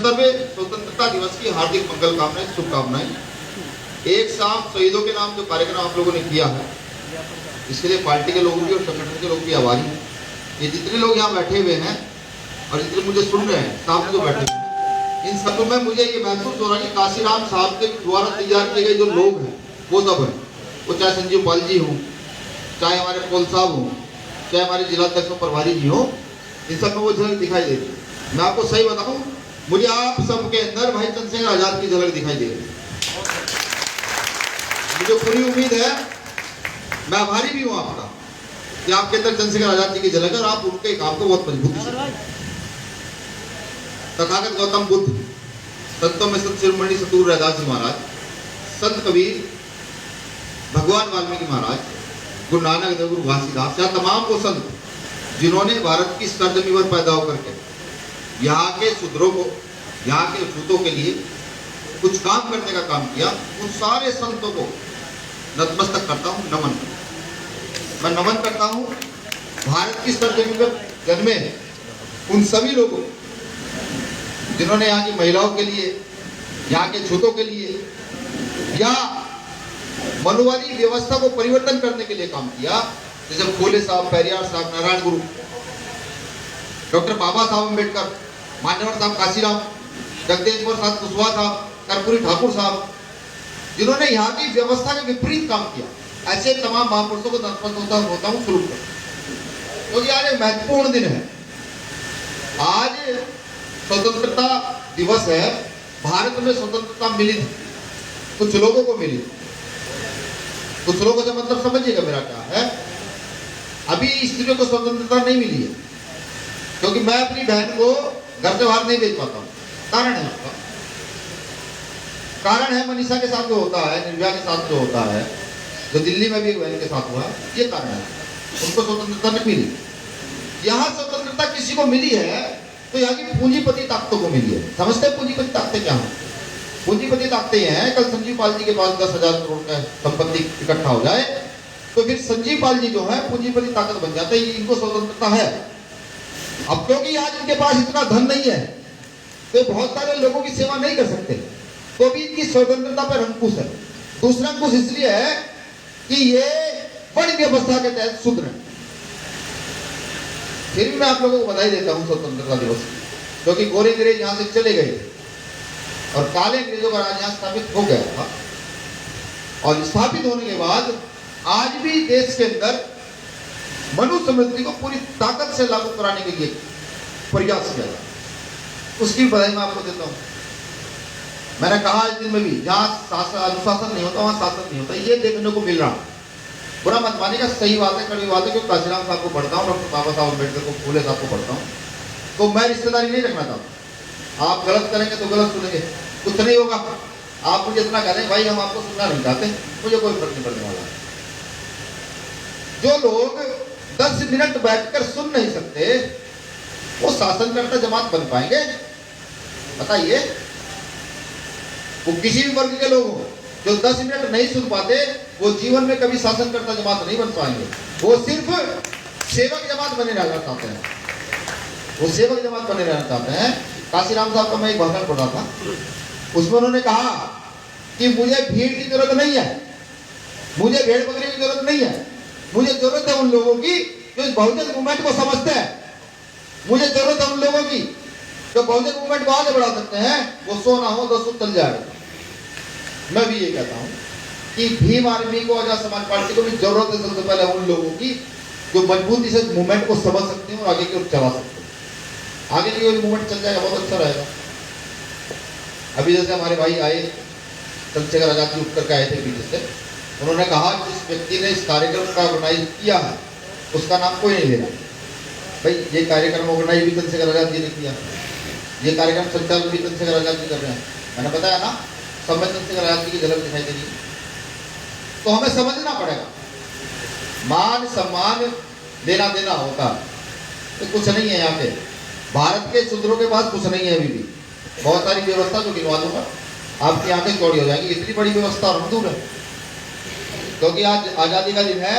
स्वतंत्रता दिवस की हार्दिक मंगल कामनाएं, शुभकामनाएं। एक साथ शहीदों के नाम जो कार्यक्रम आप लोगों ने किया है, इसके लिए पार्टी के लोग भी और संगठन के लोग भी आभारी हैं। ये जितने लोग यहाँ बैठे हुए हैं और जितने मुझे सुन रहे हैं, सामने जो बैठे हैं, इन सब में मुझे ये महसूस हो रहा है कि काशीराम साहब के द्वारा तैयार किए गए जो लोग हैं वो सब है। वो चाहे संजीव पाल जी हो, चाहे हमारे पोल साहब हो, चाहे हमारे जिलाध्यक्ष प्रभारी जी हो, इन सब में वो झलक दिखाई दे रही है। मैं आपको सही बताऊं, मुझे आप सबके अंदर भाई चंद्रशेखर आजाद की झलक दिखाई दे रही है। मुझे पूरी उम्मीद है, मैं आभारी भी हूं आपका कि आपके अंदर चंद्रशेखर आजाद जी की झलक है और आप उनके काम को बहुत मजबूती से। तथागत गौतम बुद्ध, संतों में संत शिरोमणि सतगुरु रैदास जी महाराज, संत कबीर, भगवान वाल्मीकि महाराज, गुरु नानक देव, गुरु घासीदास, या तमाम वो संत जिन्होंने भारत की सरजमी पर पैदा होकर के यहाँ के शूद्रों को, यहाँ के अछूतों के लिए कुछ काम करने का काम किया, उन सारे संतों को नतमस्तक करता हूँ, नमन मैं नमन करता हूँ। भारत की सरजमी पर जन्मे उन सभी लोगों जिन्होंने यहाँ की महिलाओं के लिए, यहाँ के अछूतों के लिए या मनुवादी व्यवस्था को परिवर्तन करने के लिए काम किया, जैसे फूले साहब, पेरियार साहब, नारायण गुरु, डॉक्टर बाबा साहब अम्बेडकर, मान्यवर साहब काशीराम, जगदेश्वर साहब कुशवाहा साहब, कर्पूरी ठाकुर साहब, जिन्होंने यहाँ की व्यवस्था के विपरीत काम किया, ऐसे तमाम महापुरुषों को नतमस्तक होता हूँ शुरू कर। क्योंकि आज एक महत्वपूर्ण दिन है, आज स्वतंत्रता दिवस है। भारत में स्वतंत्रता मिली थी, कुछ लोगों को मिली, कुछ लोगों से मतलब समझिएगा मेरा क्या है। अभी स्त्रियों को स्वतंत्रता नहीं मिली है, क्योंकि मैं अपनी बहन को घर से बाहर नहीं भेज पाता हूँ। कारण है उसका, कारण है मनीषा के साथ जो होता है, निर्भया के साथ जो होता है, जो दिल्ली में भी एक बहन के साथ हुआ, ये कारण है। उनको स्वतंत्रता नहीं मिली। यहाँ स्वतंत्रता किसी को मिली है तो यहाँ की पूंजीपति ताकतों को मिली है। समझते हैं पूंजीपति ताकतें क्या हैं? पूंजीपति ताकतें हैं, कल संजीव पाल जी के पास 10,000 करोड़ का संपत्ति इकट्ठा हो जाए तो फिर संजीव पाल जी जो है पूंजीपति ताकत बन जाते हैं, इनको स्वतंत्रता है। अब क्योंकि आज इनके पास इतना धन नहीं है तो बहुत सारे लोगों की सेवा नहीं कर सकते, तो भी इनकी स्वतंत्रता पर अंकुश है। दूसरा अंकुश इसलिए है कि ये बड़ी व्यवस्था के तहत शूद्र है। फिर भी मैं आप लोगों को बधाई देता हूं स्वतंत्रता दिवस, क्योंकि गोरे अंग्रेज यहां से चले गए और काले अंग्रेजों का राज यहां स्थापित हो गया था। और स्थापित होने के बाद आज भी देश के अंदर मनु समृद्धि को पूरी ताकत से लागू कराने के लिए प्रयास किया था, उसकी बधाई मैं आपको देता हूं। मैंने कहा इस दिन में भी, जहां अनुशासन नहीं होता वहां शासन नहीं होता, ये देखने को मिल रहा। बुरा मत मानिएगा, सही बात है, कड़वी बात है, क्योंकि काशीराम साहब को पढ़ता हूँ, डॉक्टर बाबा साहब अम्बेडकर को, फूले साहब को पढ़ता हूँ, तो मैं रिश्तेदारी नहीं रखना चाहता। आप गलत करेंगे तो गलत सुनेंगे, कुछ नहीं होगा। आप मुझे इतना कह रहे हैं भाई हम आपको सुनना नहीं चाहते, मुझे कोई फर्क नहीं पड़ने वाला। जो लोग 10 मिनट बैठकर सुन नहीं सकते वो शासनकर्ता जमात बन पाएंगे? बताइए। वो किसी भी वर्ग के लोग हो जो 10 मिनट नहीं सुन पाते, वो जीवन में कभी शासनकर्ता जमात नहीं बन पाएंगे। वो सिर्फ सेवक जमात बने रहना चाहते हैं, वो सेवक जमात बने रहना चाहते हैं। काशीराम साहब का मैं एक भाषण पढ़ा था, उसमें उन्होंने कहा कि मुझे भीड़ की जरूरत नहीं है, मुझे भेड़ बकरी की जरूरत नहीं है, मुझे जरूरत है उन लोगों की जो इस बहुजन मूवमेंट को समझते हैं। मुझे जरूरत है उन लोगों की जो बहुजन मूवमेंट को आगे बढ़ा सकते हैं। वो 100 ना हो 200 चल जाएगा। मैं भी ये कहता हूं कि भीम आर्मी को, आजाद समाज पार्टी को भी जरूरत है सबसे पहले उन लोगों की जो मजबूती से मूवमेंट को समझ सकते हैं और आगे की ओर चला सकते हैं। आगे की ओर मूवमेंट चल जाएगा, बहुत अच्छा रहेगा। अभी जैसे हमारे भाई आए, चंद्रशेखर आजाद जी उठ करके आए थे पीछे से, उन्होंने कहा जिस व्यक्ति ने इस कार्यक्रम का ऑर्गेनाइज किया है उसका नाम कोई नहीं लेना। भाई ये कार्यक्रम ऑर्गेनाइज भी चंद्रशेखर आजाद जी ने किया, ये कार्यक्रम संचालन भी चंद्रशेखर आजाद जी कर रहे हैं। मैंने बताया ना, सब में चंद्रशेखर आजाद जी की झलक दिखाई दे रही है। तो हमें समझना पड़ेगा, मान सम्मान देना देना होता तो कुछ नहीं है यहाँ पे। भारत के शूद्रों के पास कुछ नहीं है अभी भी। बहुत सारी व्यवस्था जो गिनवा दूंगा आपकी आंखें चौड़ी हो जाएंगी, इतनी बड़ी व्यवस्था और दूर है। क्योंकि आज आजादी का दिन है।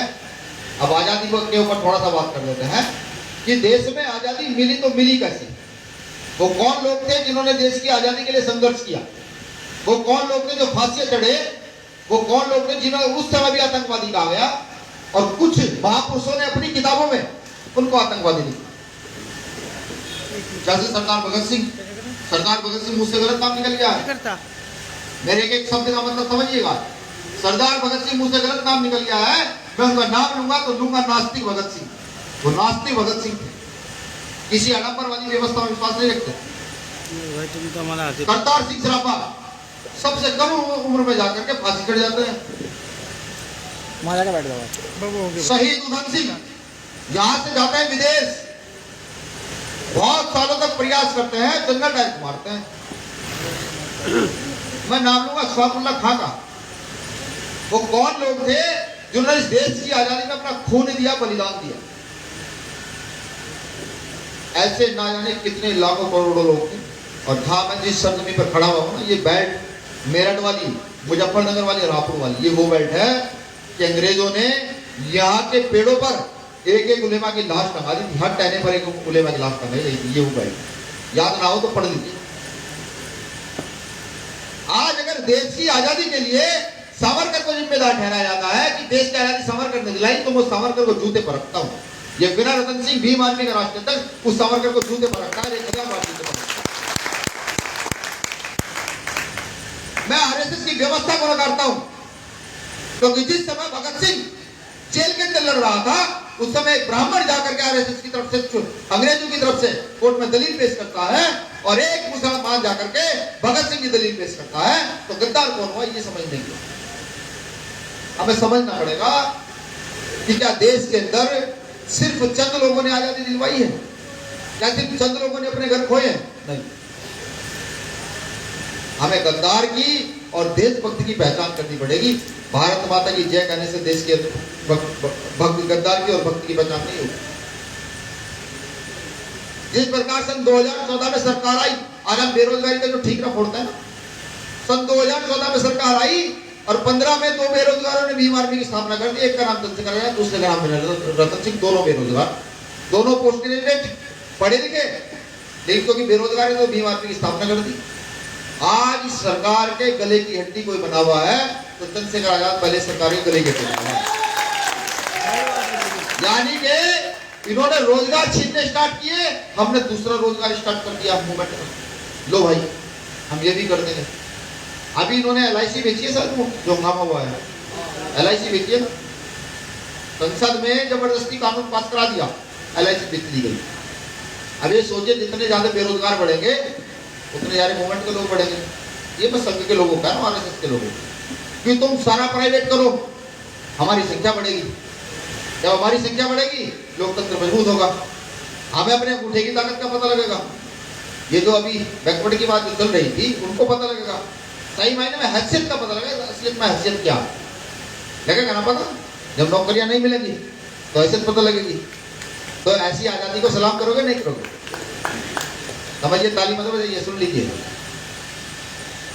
अब आजादी के ऊपर थोड़ा सा बात कर लेते हैं कि देश में आजादी मिली तो मिली कैसे। वो कौन लोग थे जिन्होंने देश की आजादी के लिए संघर्ष किया? वो कौन लोग थे जो फांसी चढ़े? वो कौन लोग थे जिन्होंने उस समय भी आतंकवादी कहा गया और कुछ महापुरुषों ने अपनी किताबों में उनको आतंकवादी लिखा? जैसे सरदार भगत सिंह मुझसे गलत नाम निकल गया है, मेरे एक शब्द का मतलब समझिएगा। सरदार भगत सिंह मुझसे गलत नाम निकल गया है, मैं उनका नाम लूंगा तो लूंगा नास्तिक भगत सिंह। वो नास्तिक भगत सिंह थे, किसी आडंबर वाली व्यवस्था में विश्वास नहीं रखते। करतार सिंह सराफा सबसे कम उम्र में जाकर के फांसी चढ़ जाते हैं। शहीद उधम सिंह यहां से जाते हैं विदेश, बहुत सालों तक प्रयास करते हैं, जंगल टाइप मारते हैं। मैं नाम लूंगा शौकतुल्ला खां का। वो कौन लोग थे जिन्होंने इस देश की आजादी में अपना खून दिया, बलिदान दिया? ऐसे ना जाने कितने लाखों करोड़ों लोग थे। और जहां मैं जिस सरजमी पर खड़ा हुआ हूं ना, ये बेल्ट मेरठ वाली, मुजफ्फरनगर वाली, रायपुर वाली, ये वो बेल्ट है कि अंग्रेजों ने यहाँ के पेड़ों पर एक एक उलेमा की लाश टंगा दी थी। हर टहने पर एक उलेमा की लाश टंगाई गई थी। ये वो बेल्ट, याद ना हो तो पढ़ लीजिए। आज अगर देश की आजादी के लिए सावरकर को जिम्मेदार ठहराया जाता है कि देश की आजादी सावरकर ने दिलाई, तो मैं सावरकर को जूते पर रखता हूं। ये बिना रतन सिंह भीम आर्मी का राष्ट्रध्यक्ष उस सावरकर को जूते पर रखता है, 1000 बार जूते पर। मैं आरएसएस की व्यवस्था को नकारता हूं, क्योंकि जिस समय भगत सिंह जेल के अंदर लड़ रहा था, उस समय एक ब्राह्मण जाकर के आरएसएस की तरफ से, अंग्रेजों की तरफ से कोर्ट में दलील पेश करता है, और एक मुसलमान जाकर के भगत सिंह की दलील पेश करता है। तो गद्दार कौन हुआ ये समझ नहीं हुआ। हमें समझना पड़ेगा कि क्या देश के अंदर सिर्फ चंद लोगों ने आजादी दिलवाई है, या सिर्फ चंद लोगों ने अपने घर खोए हैं? नहीं, हमें गद्दार की और देशभक्ति की पहचान करनी पड़ेगी। भारत माता की जय कहने से देश के भक्ति, गद्दार की और भक्ति की पहचान नहीं होगी। जिस प्रकार सन 2014 में सरकार आई, आज हम बेरोजगारी का जो ठीकरा फोड़ते हैं ना, सन 2014 में सरकार आई और 15 में 2 बेरोजगारों ने भीम आर्मी की स्थापना कर दी। एक का नाम चंद्रशेखर आजाद, दूसरे का नाम रतन सिंह, दोनों बेरोजगार, दोनों पोस्ट ग्रेजुएट, पढ़े लिखे, लेकिन क्योंकि बेरोजगारी तो भीम आर्मी की स्थापना कर दी। आज इस सरकार के गले की हड्डी कोई बना हुआ है तो चंद्रशेखर आजाद पहले सरकार के गले के बना है। यानी कि इन्होंने रोजगार छीनने स्टार्ट किए, हमने दूसरा रोजगार स्टार्ट कर दिया मूवमेंट में। लो भाई, हम ये भी कर देंगे। अभी इन्होंने LIC बेची है सर, जो हंगामा हुआ है, LIC बेची है ना, संसद में जबरदस्ती कानून पास करा दिया, LIC बेच दी गई। अब ये सोचिए, जितने ज्यादा बेरोजगार बढ़ेंगे उतने ज्यादा मूवमेंट के लोग बढ़ेंगे। ये बस संघ के लोगों का है, RSS के लोगों कि तुम सारा प्राइवेट करो, हमारी संख्या बढ़ेगी। जब हमारी संख्या बढ़ेगी, लोकतंत्र मजबूत होगा, हमें अपने अंगूठे की ताकत का पता लगेगा। ये जो अभी बैकवर्ड की बात चल रही थी, उनको पता लगेगा, सही मायने में हैसियत का पता लगेगा। असलियत में हैसियत क्या लगेगा ना पता। जब नौकरियां नहीं मिलेंगी तो हैसियत पता लगेगी। तो ऐसी आजादी को सलाम करोगे नहीं करोगे? समझिए, ताली मतलब ये सुन लीजिए।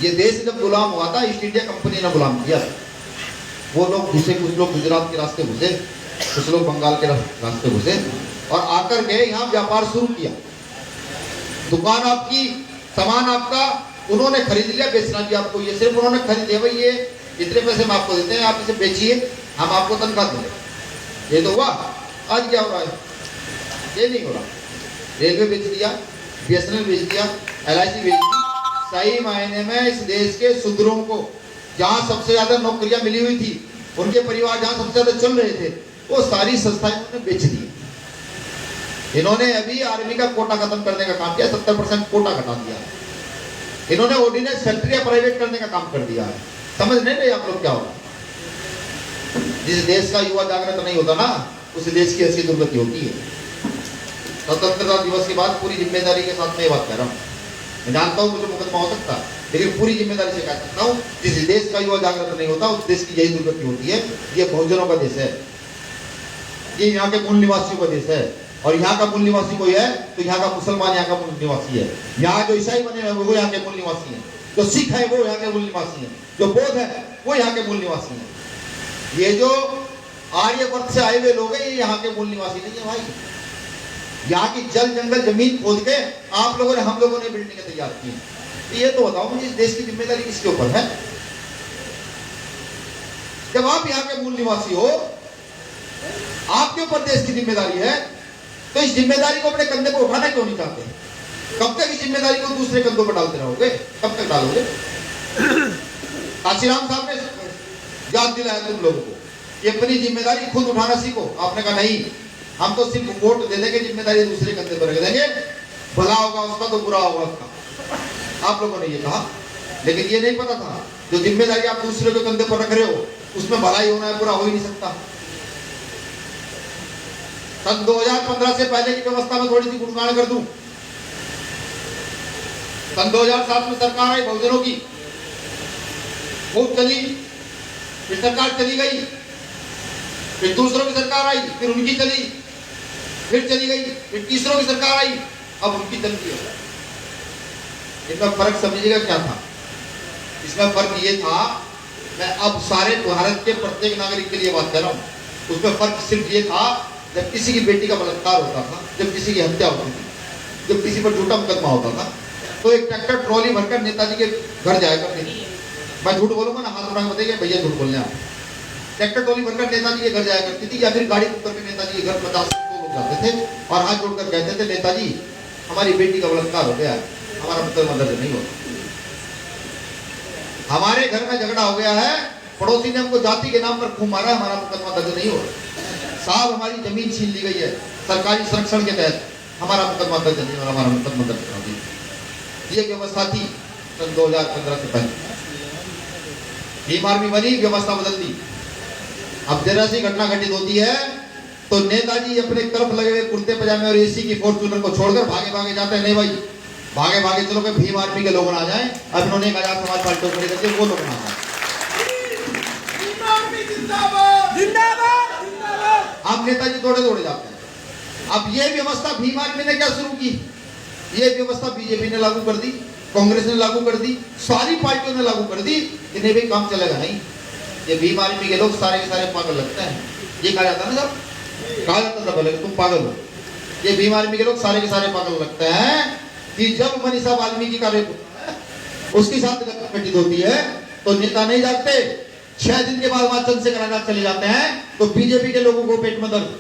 ये देश जब गुलाम हुआ था, ईस्ट इंडिया कंपनी ने गुलाम किया। वो लोग घुसे, कुछ लोग गुजरात के रास्ते घुसे, कुछ लोग बंगाल के रास्ते घुसे, और आकर के यहाँ व्यापार शुरू किया। दुकान आपकी, सामान आपका, उन्होंने खरीद लिया, बेचना भी आपको। ये सिर्फ उन्होंने खरीद लिया, भाई ये इतने पैसे हम आपको देते हैं, आप इसे बेचिए, हम आपको तनख्वाह देंगे। ये तो हुआ। आज क्या हो रहा है? ये नहीं हो रहा। रेलवे बेच दिया, BSNL बेच दिया, LIC बेच दी। सही मायने में इस देश के शूद्रों को, जहाँ सबसे ज्यादा नौकरियां मिली हुई थी, उनके परिवार जहाँ सबसे ज्यादा चल रहे थे, वो सारी संस्थाएं उन्होंने बेच दी। इन्होंने अभी आर्मी का कोटा खत्म करने का काम किया, 70% कोटा घटा दिया। इन्होंने ऑर्डिनेंस फैक्ट्रियां प्राइवेट करने का काम कर दिया है। समझ नहीं रहे आप लोग क्या होगा? जिस देश का युवा जागृत नहीं होता ना, उस देश की ऐसी दुर्गति होती है। स्वतंत्रता दिवस के बाद पूरी जिम्मेदारी के साथ मैं ये बात कह रहा हूँ। मैं जानता हूँ मुझे मुकदमा हो सकता है, लेकिन पूरी जिम्मेदारी से कह सकता हूँ, जिस देश का युवा जागृत नहीं होता, उस देश की यही दुर्गति होती है। ये बहुजनों का देश है, ये यहाँ के मूल निवासियों का देश है। और यहाँ का मूल निवासी कोई है तो यहाँ का मुसलमान यहाँ का मूल निवासी है। यहाँ जो ईसाई बने हैं वो यहाँ के मूल निवासी हैं, जो सिख है वो यहाँ के मूल निवासी हैं, जो बौद्ध है वो यहाँ के मूल निवासी हैं। ये जो आर्यवर्त से आए हुए लोग हैं, ये यहाँ के मूल निवासी नहीं है भाई। यहाँ की जल जंगल जमीन खोद के आप लोगों ने, हम लोगों ने बिल्डिंगें तैयार की। तो ये तो बताओ मुझे, इस देश की जिम्मेदारी किसके ऊपर है? जब आप यहाँ के मूल निवासी हो, आपके ऊपर देश की जिम्मेदारी है, तो इस जिम्मेदारी को अपने कंधे पर उठाना क्यों नहीं चाहते? कब तक इस जिम्मेदारी को दूसरे कंधों पर डालते रहोगे? कब तक डालोगे? काशीराम साहब ने याद दिलाया तुम लोगों को, ये अपनी जिम्मेदारी खुद उठाना सीखो। आपने कहा नहीं, हम तो सिर्फ वोट दे देंगे, जिम्मेदारी दूसरे कंधे पर रख देंगे, भला होगा उसका तो बुरा होगा उसका। आप लोगों ने ये कहा, लेकिन ये नहीं पता था जो जिम्मेदारी आप दूसरे के कंधे पर रख रहे हो उसमें भलाई होना है, बुरा हो ही नहीं सकता। सन 2015 से पहले की व्यवस्था में थोड़ी सी गुणगान कर दूं। सन 2007 में सरकार आई बहुजनों की, खूब चली, फिर सरकार चली गई, फिर दूसरों की सरकार आई, फिर उनकी चली, फिर चली गई, फिर तीसरों की सरकार आई, अब उनकी चलती है। इसमें फर्क समझिएगा क्या था? इसमें फर्क ये था, मैं अब सारे भारत के प्रत्येक नागरिक के लिए बात कर रहा हूँ, उसमें फर्क सिर्फ ये था, जब किसी की बेटी का बलात्कार होता था, जब किसी की हत्या होती थी, जब किसी पर झूठा मुकदमा होता था, तो एक ट्रैक्टर ट्रॉली भरकर नेताजी के घर जाया करती थी। मैं झूठ बोलूंगा ना, हाथ उठा के बताइए भैया झूठ बोलने आप। ट्रैक्टर ट्रॉली भरकर नेताजी के घर जाया करती थी, या फिर गाड़ी करके नेताजी के घर 50 लोग जाते थे और हाथ जोड़कर कहते थे, नेताजी हमारी बेटी का बलात्कार हो गया है, हमारा मुकदमा दर्ज नहीं होता, हमारे घर में झगड़ा हो गया है, पड़ोसी ने हमको जाति के नाम पर खूब मारा है, हमारा मुकदमा दर्ज नहीं हो रहा साहब, हमारी जमीन छीन ली गई है सरकारी संरक्षण के तहत, हमारा मुकदमा दर्ज नहीं हो रहा, हमारा मुकदमा दर्ज करा दीजिए। ये व्यवस्था थी सन 2015 से पहले। भीम आर्मी बनी, व्यवस्था बदल दी। अब जरा सी घटना घटित होती है तो नेताजी अपने तरफ लगे हुए कुर्ते पजामे और एसी की फॉर्च्यूनर को छोड़कर भागे भागे जाते हैं। नहीं भाई, भागे भागे चलो कि भीम आर्मी के लोग आ जाएं, अब इन्होंने एक आजाद समाज पार्टी को खड़ी करके वो लोग ना आए। अब नेताजी दौड़े दौड़े जाते हैं। अब ये व्यवस्था भीम आर्मी ने क्या शुरू की? ये व्यवस्था बीजेपी ने लागू कर दी, कांग्रेस ने लागू कर दी, सारी पार्टियों ने लागू कर दी। इन्हें भी काम चलेगा नहीं। ये भीम आर्मी के लोग सारे के सारे पागल लगते हैं। ये कहा जाता है ना, जब कहा जाता था भले तुम पागल हो, ये भीम आर्मी के लोग सारे के सारे पागल लगते हैं कि जब मनीषा वाल्मीकि का रेप होता है, उसकी साथ घटित होती है तो नेता नहीं जागते। 6 दिन के बाद वहां चंद्रशेखर आजाद चले जाते हैं तो बीजेपी के लोगों को पेट में दर्द,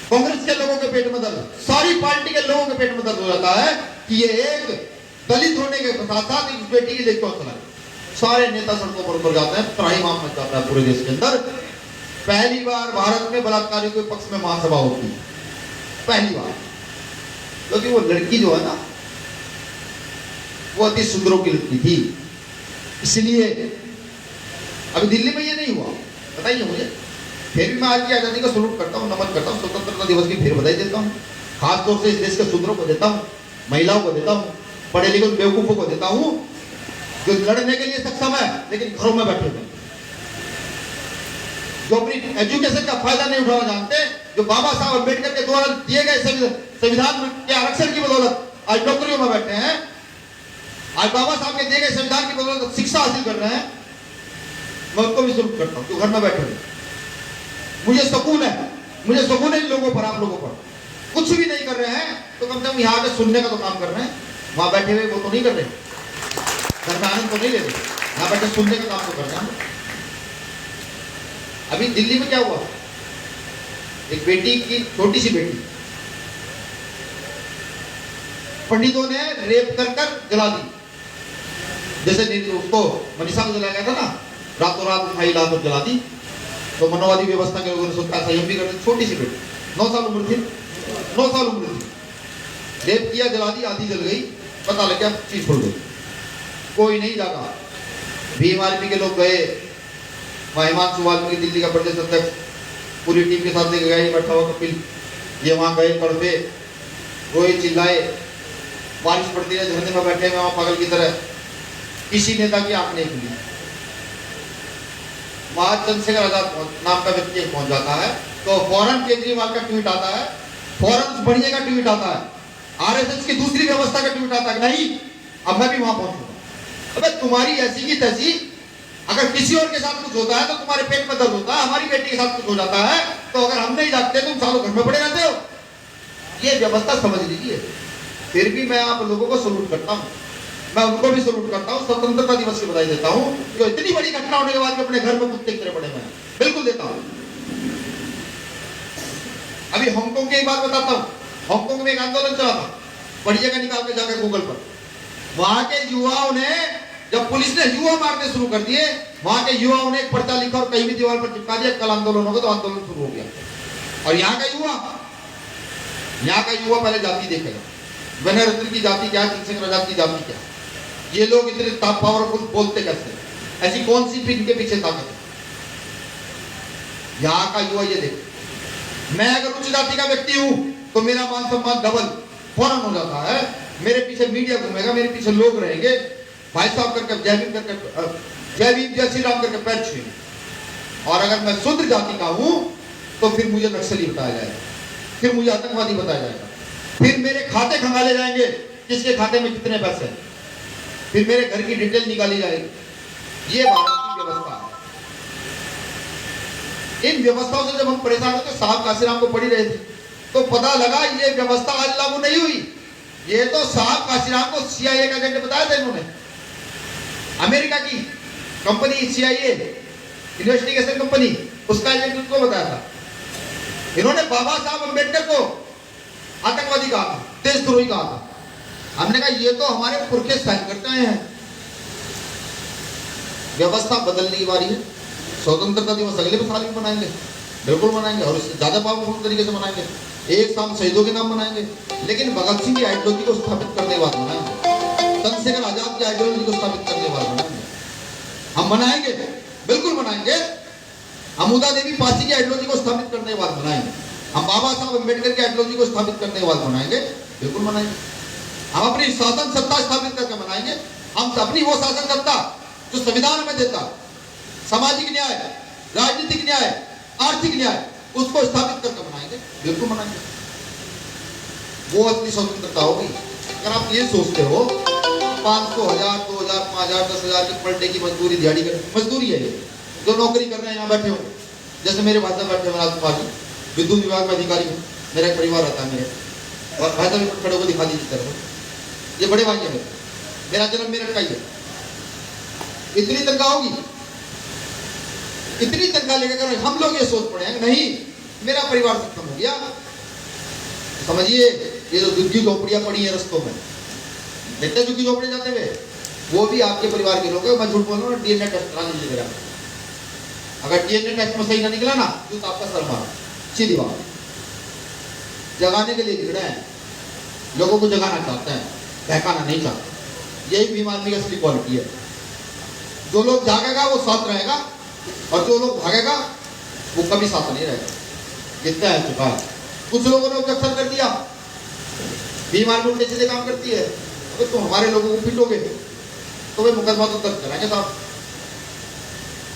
कांग्रेस के लोगों के पेट में दर्द, सारी पार्टी के लोगों के पेट में दर्द हो जाता है कि ये एक दलित होने के साथ साथ एक बेटी की लेकर चला। सारे नेता सड़कों पर उतर जाते हैं, त्राही माम मच जाता है पूरे देश के अंदर। पहली बार भारत में बलात्कारियों के पक्ष में महासभा होती है, पहली बार। क्योंकि वो लड़की जो है ना, वो अति सुंदरों की लड़की थी, इसलिए अभी दिल्ली में ये नहीं हुआ। बताइए मुझे, फिर भी मैं आज की आजादी का सलूट करता हूँ, नमन करता हूँ, स्वतंत्रता दिवस की फिर बधाई देता हूँ। खासतौर से इस देश के सुंदरों को देता हूँ, महिलाओं को देता हूँ, पढ़े लिखे बेवकूफों को देता हूँ, जो लड़ने के लिए सक्षम है लेकिन घरों में बैठे हुए, जो अपनी एजुकेशन का फायदा नहीं उठाना जानते, जो बाबा साहब अम्बेडकर के द्वारा दिए गए संविधान के आरक्षण की बदौलत आज नौकरियों में बैठे हैं, आज बाबा साहब के दिए गए संविधान की बदौलत शिक्षा हासिल कर रहे हैं। मैं उनको भी सलूट करता हूँ जो घर में बैठे हुए। मुझे सुकून है, मुझे सुकून है इन लोगों पर, आप लोगों पर। कुछ भी नहीं कर रहे हैं तो कम से कम यहाँ पे सुनने का तो काम कर रहे हैं। वहां बैठे हुए वो तो नहीं कर रहे, घर में आनंद तो नहीं ले रहे, यहाँ बैठे सुनने का काम तो कर रहे हैं। अभी दिल्ली में क्या हुआ, एक बेटी की, छोटी सी बेटी, पंडितों ने रेप कर कर जला दी। जैसे उसको मनीषा को जलाया गया था ना, रातों रात उठाई लात और जला दी। तो मनोवादी व्यवस्था के लोगों ने सोचा संयम भी कर, छोटी सी बेटी 9 साल उम्र थी, 9 साल उम्र थी, रेप किया, जला दी, आधी जल गई, पता लग गया चीज फुल गई, कोई नहीं जागा। भीम आर्मी के लोग गए, हिमांशु वाल्मीकि दिल्ली का प्रदेश अध्यक्ष पूरी टीम के साथ लेके गए, बैठा हुआ कपिल, ये वहां गए, तड़पे, रोए, चिल्लाए, बारिश पड़ती है, झरने में बैठे हुए वहां पागल की तरह, किसी नेता की आंख नहीं खुली। वहां चंद्रशेखर आजाद नाम का व्यक्ति पहुंच जाता है तो फौरन केजरीवाल का ट्वीट आता है, फौरन बढ़िया का ट्वीट आता है, आरएसएस की दूसरी व्यवस्था का ट्वीट आता है, नहीं अब मैं भी वहां पहुंचूंगा। अबे तुम्हारी ऐसी की तैसी, अगर किसी और के साथ कुछ होता है तो तुम्हारे पेट में दर्द होता है, हमारी बेटी के साथ कुछ हो जाता है तो अगर हम नहीं जागते तुम सालों घर में पड़े रहते हो। ये व्यवस्था समझ लीजिए। फिर भी मैं आप लोगों को सलूट करता हूँ, मैं उनको भी सलूट करता हूँ, स्वतंत्रता दिवस की बधाई देता हूँ, जो इतनी बड़ी घटना होने के बाद भी अपने घर में कुत्ते की तरह पड़े हुए हैं। बिल्कुल देता हूँ। अभी हांगकांग की एक बात बताता हूँ। हांगकांग में एक आंदोलन चला था, पढ़िएगा निकाल के जाकर गूगल पर। वहां के युवाओं ने, जब पुलिस ने युवा मारने शुरू कर दिए, वहां के युवाओं ने एक पर्चा लिखा और कहीं भी दीवार पर चिपका दिया, कल आंदोलन होगा, तो आंदोलन शुरू हो गया। और यहाँ का युवा पहले जाति देखेगा, वनरत्न की जाति क्या, सिंह राजा की जाति क्या, ये लोग इतने पावरफुल बोलते कैसे, ऐसी कौन सी इनके पीछे ताकत है। यहाँ का युवा ये देखे। मैं अगर उच्च जाति का व्यक्ति हूं तो मेरा मान सम्मान डबल फौरन हो जाता है। मेरे पीछे मीडिया घूमेगा, मेरे पीछे लोग रहेंगे, भाई साहब करके जय भीम करके, जय भीम जय श्री राम करके पैर छुएंगे। और अगर मैं शूद्र जाति का हूं तो फिर मुझे नक्सली बताया जाएगा, फिर मुझे आतंकवादी बताया जाएगा, फिर मेरे खाते खंगाले जाएंगे, किसके खाते में कितने पैसे हैं, फिर मेरे घर की डिटेल निकाली जाएगी। ये भारत की व्यवस्था है। इन व्यवस्थाओं से जब हम परेशान होते, साहब काशीराम को पढ़ी रहे थे तो पता लगा ये व्यवस्था आज लागू नहीं हुई। ये तो साहब काशीराम को CIA का एजेंट बताया था इन्होंने। अमेरिका की कंपनी CIA इन्वेस्टिगेशन कंपनी, उसका एजेंट उनको बताया था। इन्होंने बाबा साहब अम्बेडकर को आतंकवादी कहा था, देशद्रोही कहा था। हमने कहा ये तो हमारे पुरखे साइन करते आए हैं। व्यवस्था बदलने की बारी है। स्वतंत्रता दिवस अगले साल भी मनाएंगे, बिल्कुल मनाएंगे, और इससे ज्यादा पावरफुल तरीके से मनाएंगे। एक शाम शहीदों के नाम मनाएंगे, लेकिन भगत सिंह की आइडियोलॉजी को स्थापित करने के बाद मनाएंगे, चंद्रशेखर आजाद की आइडियोलॉजी को स्थापित करने के बाद मनाएंगे। हम मनाएंगे, बिल्कुल मनाएंगे। अमुदा देवी पासी की आइडियोलॉजी को स्थापित करने के बाद मनाएंगे। हम बाबा साहब अम्बेडकर की आइडियोलॉजी को स्थापित करने के बाद मनाएंगे, बिल्कुल मनाएंगे। हम अपनी शासन सत्ता स्थापित करके मनाएंगे। हम अपनी वो शासन सत्ता जो संविधान में देता, सामाजिक न्याय, राजनीतिक न्याय, आर्थिक न्याय, उसको स्थापित करके मनाएंगे, बिल्कुल मनाएंगे। वो असली स्वतंत्रता होगी। अगर आप ये सोचते हो 500, 1000, 2000, 5000, 10,000 की पर डे की मजदूरी, दिहाड़ी कर, मजदूरी है ये, जो नौकरी कर रहे हैं यहाँ बैठे हो, जैसे मेरे भाई साहब बैठे हैं, राजकुमार जी विद्युत विभाग में अधिकारी हूँ, मेरा एक परिवार रहता है मेरे, और भाई साहब खड़े को दिखा दीजिए तरफ, ये बड़े भाई है, मेरा जन्म मेरठ का ही है। इतनी तनख्वाह होगी, इतनी तनख्वाह लेकर हम लोग ये सोच पड़े हैं नहीं मेरा परिवार खत्म हो गया। समझिए, ये जो झुग्गी झोपड़ियां पड़ी है रस्तों में, देखते झुग्गी झोपड़ी जाते हुए, वो भी आपके परिवार के लोग हैं। मैं झूठ बोल रहा हूँ, DNA टेस्ट करा लीजिए मेरा। अगर DNA टेस्ट में सही ना निकला ना तो आपका सर मारा, सीधी बात। जगाने के लिए गिर रहे हैं, लोगों को जगाना चाहते हैं, बहकाना नहीं चाहते। यही भीम आर्मी की असली क्वालिटी है। जो लोग जागेगा वो साथ रहेगा, और जो लोग भागेगा वो कभी साथ नहीं रहेगा। कितना है चुका है। कुछ लोगों ने ऑब्जेक्शन कर दिया, भीम आर्मी उल्टे सीधे काम करती है, अगर तुम हमारे लोगों को पीटोगे तो वे मुकदमा तो दर्ज कराएंगे साहब,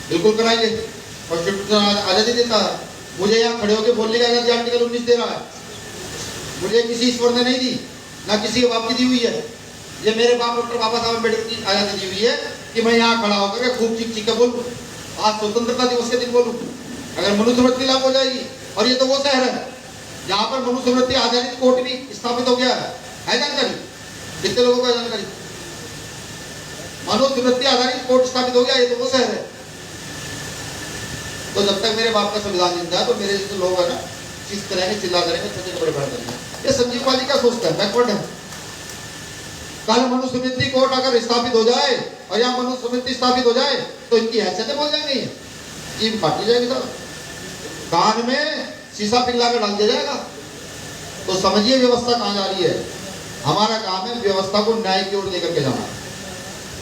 बिल्कुल कराएंगे। कॉन्स्टिट्यूशन आजादी देता है, मुझे यहाँ खड़े होकर बोलने का आजादी आर्टिकल 19 दे रहा है। मुझे किसी ईश्वर ने नहीं दी, ना किसी के बाप की दी हुई है। ये मेरे बाप डॉक्टर बाबा साहब अम्बेडकर की आजादी दी हुई है कि मैं यहाँ खड़ा होकर खूब चीख चीख के बोलूँ, आज स्वतंत्रता दिवस के दिन बोलूँ। अगर मनुस्मृति लागू हो जाएगी, और ये तो वो शहर है जहाँ पर मनुस्मृति आधारित कोर्ट भी स्थापित हो गया है जानकारी? कितने लोगों को जानकारी? मनुस्मृति आधारित कोर्ट स्थापित हो गया, ये तो वो शहर है। तो जब तक मेरे बाप का संविधान जिंदा है तो मेरे जैसे लोग है ना चीज करेंगे, चिल्ला करेंगे, छोटे बड़े बड़े करेंगे। ये संजीव पाली का सोचता है, बैकवर्ड है। कल मनुस्मृति कोर्ट अगर स्थापित हो जाए और यहाँ मनुस्मृति स्थापित हो जाए तो इनकी हैसियतें बोल जाएंगी, जीभ काटी जाएगी, सर कान में शीशा पिघला कर डाल दिया जाएगा। तो समझिए व्यवस्था कहाँ जा रही है। हमारा काम है व्यवस्था को न्याय की ओर लेकर के जाना,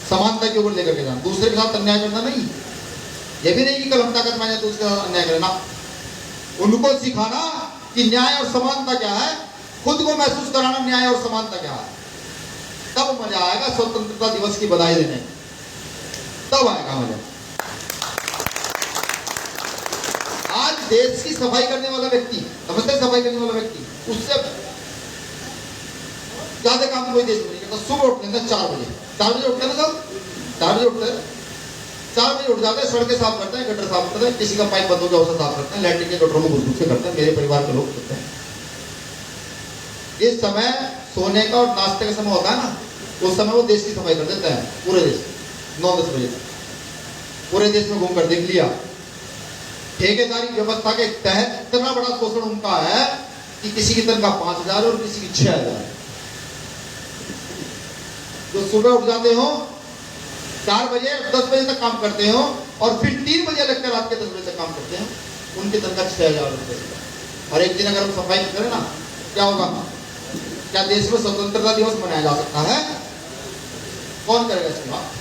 समानता की ओर लेकर के जाना, दूसरे के साथ अन्याय करना नहीं। ये भी नहीं कि कल हम ताकत में तो उसके साथ अन्याय करना। उनको सिखाना कि न्याय और समानता क्या है, खुद को महसूस कराना न्याय और समानता क्या है। तब मजा आएगा स्वतंत्रता दिवस की बधाई देने, तब आएगा मजा। आज देश की सफाई करने वाला व्यक्ति, समझते सफाई करने वाला व्यक्ति, उससे ज्यादा काम कोई देश में नहीं करता। सुबह उठते हैं 4 बजे, 4 बजे उठते हैं ना सब, 4 बजे उठते हैं, 4 बजे उठ जाते हैं, सड़कें साफ करते हैं, गटर साफ करते हैं, किसी का पाइप बंद हो गया उसे साफ करते हैं, लैट्रिन के गटरों में घुस घुस के करते हैं। मेरे परिवार के लोग करते हैं। इस समय सोने का और नाश्ते का समय होता है ना, उस समय वो देश की सफाई कर देते हैं, पूरे देश 9-10 बजे तक पूरे देश में घूम कर देख लिया। ठेकेदारी व्यवस्था के तहत इतना बड़ा शोषण उनका है कि किसी की तनख्वाह 5,000 और किसी की 6,000। जो सुबह उठ जाते हो 4 बजे 10 बजे तक काम करते हो और फिर 3 बजे लगकर रात के 10 बजे तक काम करते हैं, उनकी तनख्वाह 6,000 रुपये। और एक दिन अगर हम सफाई करें ना, क्या होगा? क्या देश में स्वतंत्रता दिवस मनाया जा सकता है? कौन करेगा इसकी बात?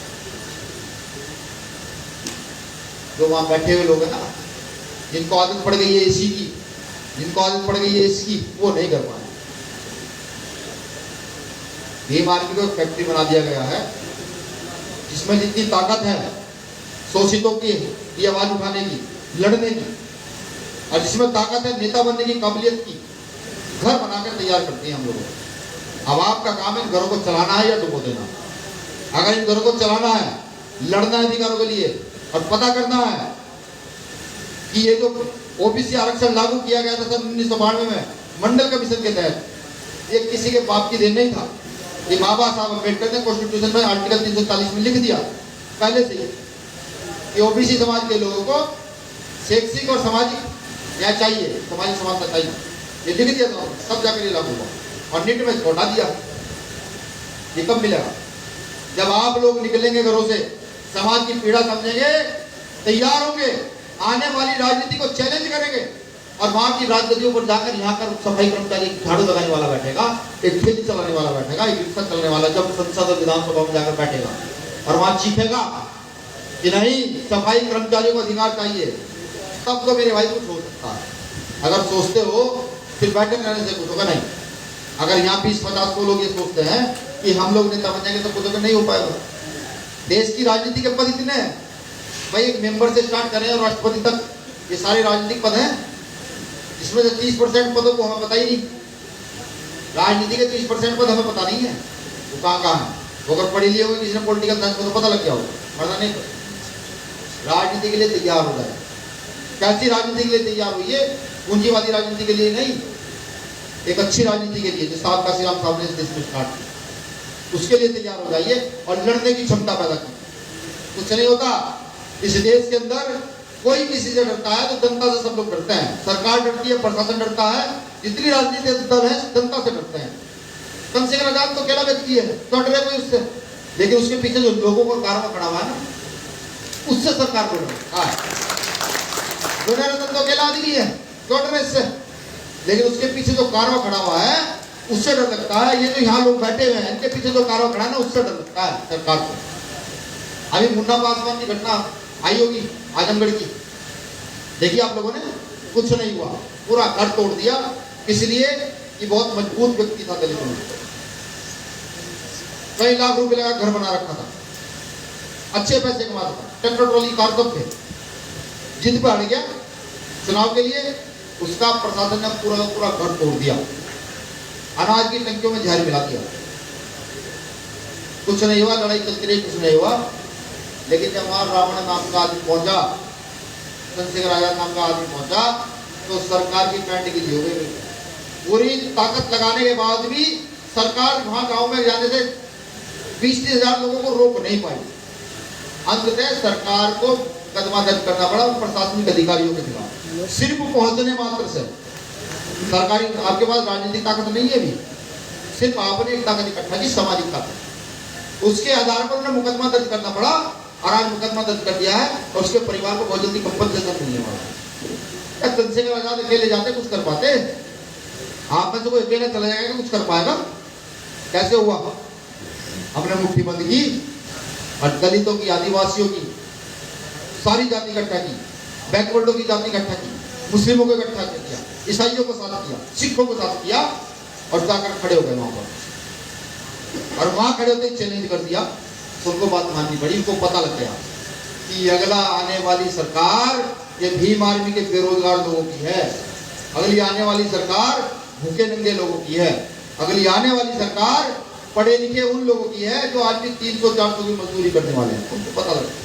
जो वहां बैठे हुए लोग हैं ना, जिनको आदत पड़ गई है एसी की, जिनको आदत पड़ गई है इसकी, वो नहीं कर पाए। भीम आर्मी को फैक्ट्री बना दिया गया है जिसमें जितनी ताकत है शोषितों की आवाज उठाने की, लड़ने की, और जिसमें ताकत है नेता बनने की काबिलियत की, घर बनाकर तैयार करते हैं हम लोग। अब आपका काम है इन घरों को चलाना है या डुबो देना। अगर इन घरों को चलाना है, लड़ना है अधिकारों के लिए और पता करना है कि ये जो ओबीसी आरक्षण लागू किया गया था सन 1992 में मंडल कमीशन के तहत, ये किसी के बाप की देन नहीं था। ये बाबा साहब अम्बेडकर ने कॉन्स्टिट्यूशन में आर्टिकल 340 में लिख दिया पहले से कि ओबीसी समाज के लोगों को शैक्षिक और सामाजिक न्याय चाहिए, सामाजिक समानता चाहिए। ये लिख दिया था, सब जाकर ये लागू हुआ और नीट में छोड़ा दिया। ये कब मिलेगा? जब आप लोग निकलेंगे घरों से, समाज की पीड़ा समझेंगे, तैयार होंगे, आने वाली राजनीति को चैलेंज करेंगे और वहां की राजगद्दियों पर जाकर यहाँ कर सफाई कर्मचारी झाड़ू लगाने वाला बैठेगा, एक ठेली चलाने वाला बैठेगा, एक रिक्शा चलाने वाला जब संसद और विधानसभा में जाकर बैठेगा और वहां चीखेगा कि नहीं सफाई कर्मचारियों को अधिकार चाहिए, तब तो मेरे भाई कुछ हो सकता है। अगर सोचते हो फिर बैठे रहने से कुछ होगा नहीं। अगर यहाँ 20-50 लोग ये सोचते हैं कि हम लोग नेता बन जाएंगे तो कुछ नहीं हो पाएगा। देश की राजनीति के पद इतने हैं भाई, एक मेंबर से स्टार्ट करें और राष्ट्रपति तक, ये सारे राजनीतिक पद हैं, इसमें से 30% पदों को हमें पता ही नहीं। राजनीति के 30% पद हमें पता नहीं है वो कहाँ है। वो अगर पढ़ी लिए होगी किसी ने पॉलिटिकल साइंस को तो पता लग गया होगा, वरना नहीं। राजनीति के लिए तैयार हो जाए। कैसी राजनीति के लिए तैयार हुई है? पूंजीवादी राजनीति के लिए नहीं, एक अच्छी राजनीति के लिए जो साहब काशीराम साहब ने इस देश में स्टार्ट की, उसके लिए तैयार हो जाइए और लड़ने की क्षमता पैदा की। कुछ नहीं होता इस देश के अंदर, कोई किसी से डरता है तो जनता से सब लोग डरते हैं। सरकार डरती है, प्रशासन डरता है, जितनी राजनीतिक दल है जनता से डरते हैं। चंद्रशेखर आजाद तो अकेला व्यक्ति है, तो डरे कोई उससे, लेकिन उसके पीछे जो लोगों का कारवा खड़ा हुआ है ना, उससे सरकार को डर है। तो अकेला आदमी है, क्यों डरे इससे? लेकिन उसके पीछे जो कारवा खड़ा हुआ है उससे डर लगता है। ये जो यहाँ लोग बैठे हुए हैं इनके पीछे जो कारवा खड़ा है ना, उससे डर लगता है सरकार को। अभी मुन्ना पासवान की घटना आई होगी आजमगढ़ की, देखिए आप लोगों ने, कुछ नहीं हुआ, पूरा घर तोड़ दिया, इसलिए कि बहुत मजबूत व्यक्ति था, दलितों में कई लाख रुपए लगा घर बना रखा था, अच्छे पैसे कमाता था, ट्रैक्टर ट्रॉली कार सब थे। जिद पे अड़ गया चुनाव के लिए, उसका प्रशासन ने पूरा पूरा घर तोड़ दिया, अनाज की टंकियों में जहर मिला दिया। कुछ नहीं हुआ, लड़ाई चलती रही, कुछ नहीं हुआ। लेकिन जब वहां रावण नाम का आदमी पहुंचा, चंद्रशेखर आजाद नाम का आदमी पहुंचा, तो सरकार की पैंट गिरी हो गई। पूरी ताकत लगाने के बाद भी सरकार वहां गांव में जाने से 20-30 हजार लोगों को रोक नहीं पाई। अंततः सरकार को कदमा दर्ज करना पड़ा प्रशासनिक अधिकारियों के खिलाफ, सिर्फ पहुंचने मात्र से। सरकारी आपके पास राजनीतिक ताकत नहीं है भी, सिर्फ आपने एक ताकत इकट्ठा की, सामाजिक ताकत, उसके आधार पर उन्हें मुकदमा दर्ज करना पड़ा और आज मुकदमा दर्ज कर दिया है और उसके परिवार को बहुत जल्दी कंपनसेशन मिलने वाला है। चंद्रशेखर आजाद अकेले जाते कुछ कर पाते? आप में से कोई अकेले चला जाएगा कुछ कर पाएगा? कैसे हुआ? हमने मुट्ठी बंद की और दलितों की, आदिवासियों की, सारी जाति इकट्ठा की, बैकवर्डों की जाति इकट्ठा की, मुस्लिमों को इकट्ठा किया, ईसाइयों को साथ किया, सिखों को साथ किया और जाकर खड़े हो गए वहां पर। और वहां खड़े होते चैलेंज कर दिया तो उनको बात माननी पड़ी। उनको पता लग गया कि अगला आने वाली सरकार ये भीम आर्मी के बेरोजगार लोगों की है, अगली आने वाली सरकार भूखे नंगे लोगों की है, अगली आने वाली सरकार पढ़े लिखे उन लोगों की है जो आज भी 300-400 की मजदूरी करने वाले हैं। उनको पता लग गया।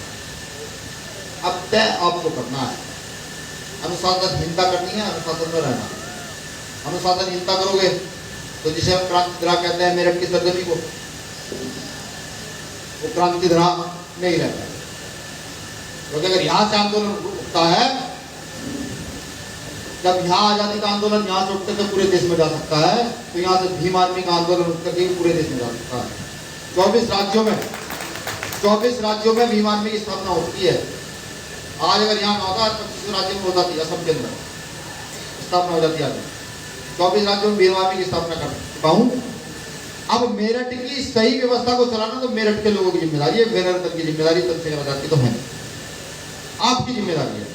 अब तय आपको करना है, अनुशासनहीनता करनी है, अनुशासन में रहना। अनुशासनहीनता करोगे तो जिसे हम क्रांति धरा कहते हैं मेरठ की सरजमी को, वो क्रांति धरा नहीं रहता, क्योंकि अगर यहां से आंदोलन उठता है, जब यहाँ आजादी का आंदोलन यहाँ से उठकर के पूरे देश में जा सकता है, तो यहाँ से भीम आर्मी का आंदोलन उठकर के पूरे देश में जा सकता है। 24 राज्यों में भीम आर्मी की स्थापना होती है। आज अगर यहाँ ना होता, 25 राज्यों में हो जाती है, असम के अंदर स्थापना हो जाती है। 24 राज्यों में भीम आर्मी की स्थापना कर चुका हूँ। अब मेरठ की सही व्यवस्था को चलाना तो मेरठ के लोगों की जिम्मेदारी है, वीरेंद्र की जिम्मेदारी, चंद्रशेखर आजाद की तो है, आपकी जिम्मेदारी है।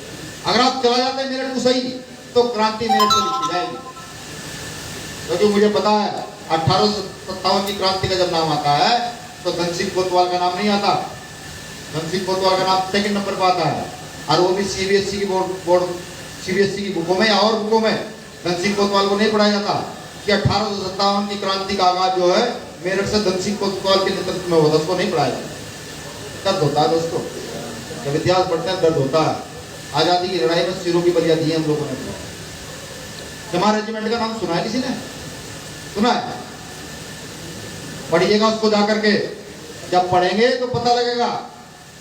अगर आप चला जाते हैं मेरठ को सही, तो क्रांति मेरठ से लिखी जाएगी। क्योंकि मुझे पता है 1857 की क्रांति का जब नाम आता है तो धन सिंह कोतवाल का नाम नहीं आता। धन सिंह कोतवाल का नाम सेकंड नंबर पर आता है, और वो भी सीबीएसई की बोर्ड सीबीएसई की बुकों में या और बुकों में धन सिंह कोतवाल को नहीं पढ़ाया जाता कि 1857 की क्रांति का आगाज जो है मेरठ से धन सिंह कोतवाल के नेतृत्व में हुआ, उसको नहीं पढ़ाया जाता। दर्द होता है दोस्तों, जब इतिहास पढ़ते हैं दर्द होता है। आजादी की लड़ाई में सिरों की बलियां दी है हम लोगों ने। जमा रेजिमेंट का नाम सुना है किसी ने? सुना है? पढ़िएगा उसको जाकर के, जब पढ़ेंगे तो पता लगेगा।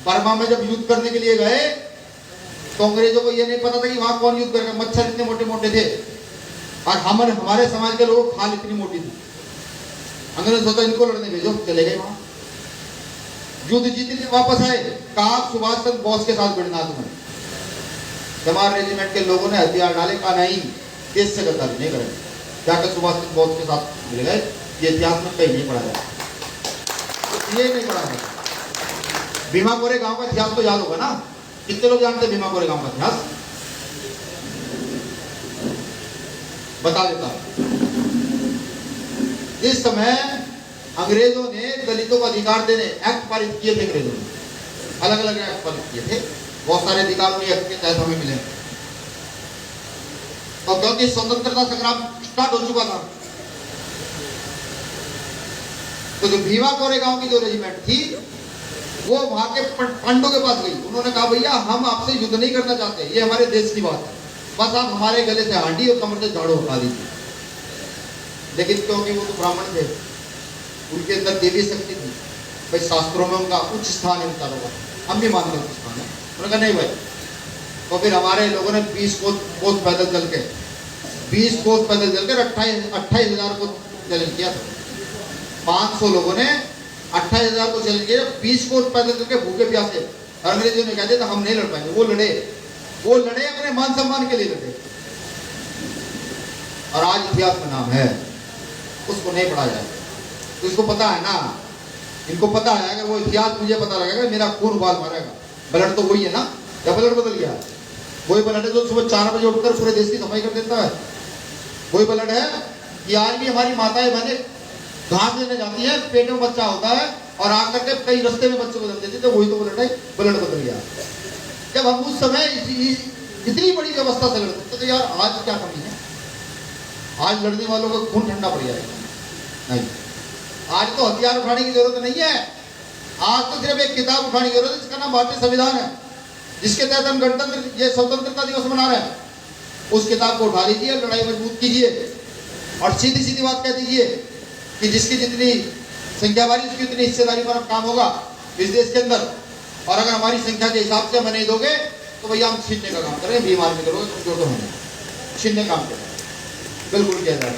बर्मा में जब युद्ध करने के लिए गए तो अंग्रेजों को यह नहीं पता था कि वहां कौन युद्ध करेगा। मच्छर इतने मोटे मोटे थे और हमारे समाज के लोगों खाल इतनी मोटी थी। अंग्रेज सोचा इनको लड़ने भेजो, चले गए वहां, युद्ध जीत के वापस आए, कहा सुभाष चंद्र बोस के साथ भिड़ना तुम्हें। जमार रेजिमेंट के लोगों ने हथियार डाले, कहा नहीं, देश से गद्दारी नहीं करेंगे। जाकर सुभाष चंद्र बोस के साथ मिल गए। ये इतिहास में कहीं नहीं पढ़ा जाता, ये नहीं पढ़ा जाता। भीमा कोरे गांव का इतिहास तो याद होगा ना? कितने लोग जानते हैं भीमा कोरे गांव का इतिहास? बता देता। इस समय अंग्रेजों ने दलितों को अधिकार देने एक्ट पारित किए थे। अंग्रेजों ने अलग अलग एक्ट पारित किए थे, बहुत सारे अधिकार उन्हें एक्ट के तहत हमें मिले। और क्योंकि स्वतंत्रता संग्राम स्टार्ट हो चुका था, तो जो भीमा कोरे गांव की जो रेजिमेंट थी वो वहां के पंडों के पास गई। उन्होंने कहा भैया हम आपसे युद्ध नहीं करना चाहते, ये हमारे देश की बात है, बस आप हमारे गले से हांडी और कमर से झाड़ू उठा दीजिए। लेकिन क्योंकि वो तो ब्राह्मण थे, उनके अंदर देवी शक्ति थी, भाई शास्त्रों में उनका उच्च स्थान है, उनका लोग हम भी मानते उच्च स्थान है। उन्होंने कहा नहीं भाई। तो फिर हमारे लोगों ने 20 कोस पैदल चल के 28,000 को चैलेंज किया था। 500 लोगों ने 28,000 को चैलेंज किया, 20 कोस पैदल चल के भूखे प्यासे। अंग्रेजों ने कहते थे हम नहीं लड़ पाएंगे। वो लड़े अपने मान सम्मान के लिए लड़े। और आज इतिहास में नाम है, उसको नहीं पढ़ा जाए। तो इसको पता है ना, इनको पता है, अगर वो इतिहास मुझे पता लगेगा मेरा खून उबाल मारेगा। ब्लड तो वही है ना, या ब्लड बदल गया? वही ब्लड है जो सुबह 4 बजे उठकर पूरे देश की सफाई कर देता है। वही ब्लड है कि आज भी हमारी माताएं बहनें घास लेने जाती है, पेट में बच्चा होता है और आकर के कई रास्ते में बच्चे को जन्म देती, तो वही तो ब्लड है, ब्लड बदल गया। जब हम उस समय इतनी बड़ी व्यवस्था से लड़ते तो यार आज क्या कमी है? आज लड़ने वालों का खून ठंडा पड़ जाएगा? नहीं, आज तो हथियार उठाने की जरूरत नहीं है। आज तो सिर्फ एक किताब उठाने की जरूरत है, जिसका नाम भारतीय संविधान है, जिसके तहत हम गणतंत्र ये स्वतंत्रता दिवस मना रहे हैं। उस किताब को उठा लीजिए, लड़ाई मजबूत कीजिए और सीधी सीधी बात कह दीजिए कि जिसकी जितनी संख्या वाली उसकी उतनी हिस्सेदारी पर काम होगा इस देश के अंदर। और अगर हमारी संख्या के हिसाब से हमें नहीं दोगे तो भैया हम छीनने का काम करेंगे, बीमार भी करोगे तुम, जो तो हमें छीनने काम करें, बिल्कुल किया जाए।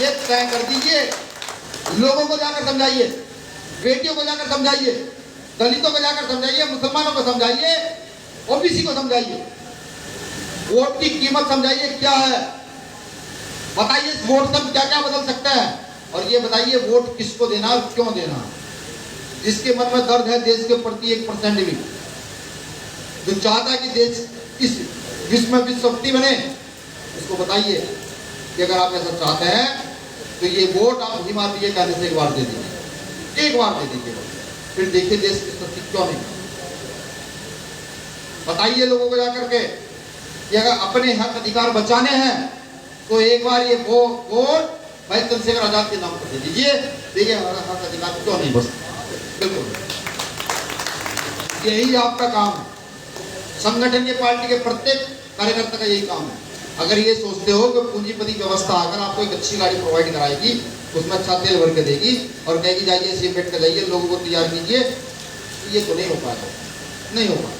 ये तय कर दीजिए, लोगों को जाकर समझाइए, बेटियों को जाकर समझाइए, दलितों को जाकर समझाइए, मुसलमानों को समझाइए, ओबीसी को समझाइए, वोट की कीमत समझाइए क्या है, बताइए वोट से क्या क्या बदल सकता है, और ये बताइए वोट किसको देना और क्यों देना। जिसके मन में दर्द है देश के प्रति 1% भी, जो चाहता है कि देश इस विश्व में विश्व शक्ति बने, उसको बताइए कि अगर आप ऐसा चाहते हैं तो ये वोट आप भीम आर्मी के कहने से एक बार दे दीजिए, एक बार दे दीजिए, फिर देखिए देश की शक्ति क्यों नहीं। बताइए लोगों को जाकर के कि अगर अपने हक अधिकार बचाने हैं तो एक बार ये वोट भाई चंद्रशेखर आजाद के नाम पर दे दीजिए, देखिए हमारा हक अधिकार क्यों नहीं बचता। बिल्कुल यही आपका काम है, संगठन के पार्टी के प्रत्येक कार्यकर्ता का यही काम है अगर ये सोचते हो कि पूंजीपति व्यवस्था आकर आपको एक अच्छी गाड़ी प्रोवाइड कराएगी, उसमें अच्छा तेल भर के देगी और कहेगी जाइए सीमेंट का जाइए लोगों को तैयार कीजिए, ये तो नहीं हो पाएगा, नहीं होगा।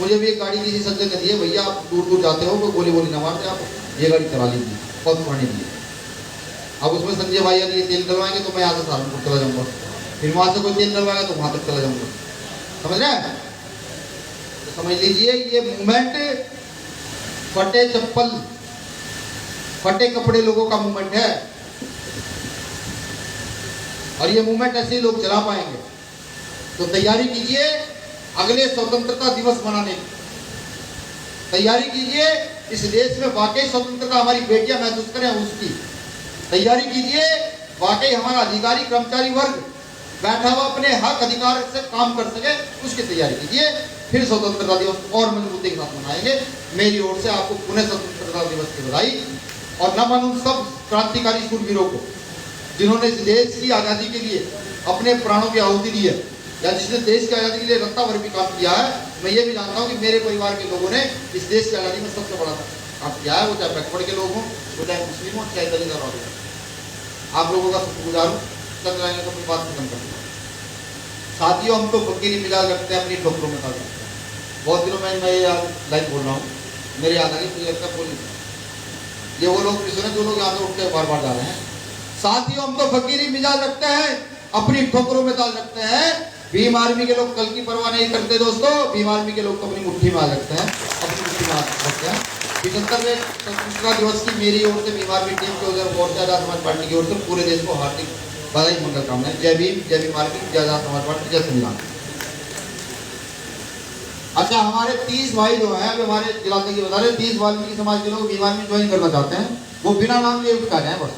मुझे भी एक गाड़ी किसी सज्जन ने दी है, भैया आप दूर दूर जाते हो कोई गोली बोली ना मारते, आप ये गाड़ी चला लीजिए, बहुत पुरानी दी है। अब उसमें संजय भाई यदि तेल डलवाएंगे तो मैं यहाँ से सहारनपुर चला जाऊँगा, फिर वहाँ से कोई तेल डलवाएगा तो वहाँ तक चला जाऊँगा, समझ रहे हैं? तो समझ लीजिए ये मूवमेंट फटे चप्पल फटे कपड़े लोगों का मूवमेंट है, और ये मूवमेंट ऐसे ही लोग चला पाएंगे। तो तैयारी कीजिए अगले स्वतंत्रता दिवस मनाने की, तैयारी कीजिए इस देश में वाकई स्वतंत्रता हमारी बेटियां महसूस करें उसकी, तैयारी कीजिए वाकई हमारा अधिकारी कर्मचारी वर्ग बैठा हुआ अपने हक अधिकार से काम कर सके, उसकी तैयारी कीजिए। फिर स्वतंत्रता दिवस और मजबूती के साथ मनाएंगे। मेरी ओर से आपको पुनः स्वतंत्रता दिवस की बधाई, और न मानो सब क्रांतिकारी शूरवीरों को जिन्होंने इस देश की आज़ादी के लिए अपने प्राणों की आहुति दी है, या जिसने देश की आज़ादी के लिए रत्ता भर भी काम किया है। मैं ये भी जानता हूँ कि मेरे परिवार के लोगों ने इस देश की आज़ादी में सबसे बड़ा काम किया है, वो चाहे बैकवर्ड के लोग हों, वो चाहे मुस्लिम हों, चाहे दलित और आप लोगों का शुक्रगुजार हूँ। चल जाएंगे तो अपनी बात खत्म कर दूँगा। साथियों, हम तो फकीरी मिजाज रखते हैं, अपनी ठोकरों में रखते हैं। बहुत दिनों में मैं लाइव बोल रहा हूँ, मेरे याद आ गई, मुझे लगता है बोल ये वो लोग भी सुने जो लोग यहाँ से उठ के बार बार जा रहे हैं। साथियों, हम तो फकीरी मिजाज रखते हैं, अपनी ठोकरों में ताज रखते हैं। भीम आर्मी के लोग कल की परवाह नहीं करते दोस्तों, भीम आर्मी के लोग तो अपनी मुट्ठी में आ रखते हैं, अपनी मुट्ठी में आ रखते हैं। 75वें स्वतंत्रता दिवस की मेरी ओर से भीम आर्मी टीम की ओर से मोर्चा आजाद समाज पार्टी की ओर से पूरे देश को हार्दिक बधाई मंगल कामनाएं। जय भीम, जय भीम आर्मी, जय आजाद समाज पार्टी, जय संविधान। अच्छा, हमारे 30 भाई जो हैं, अभी हमारे जिलाते की बता रहे 30 वाल्मीकि समाज के लोग भीम आर्मी ज्वाइन करना चाहते हैं, वो बिना नाम लिए उठ जाए बस।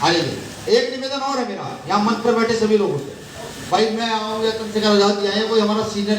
आइए, एक निवेदन और है मेरा यहाँ मंच पर बैठे सभी लोगों से, भाई मैं आऊँगा चंद्रशेखर आजाद जी आए, कोई हमारा सीनियर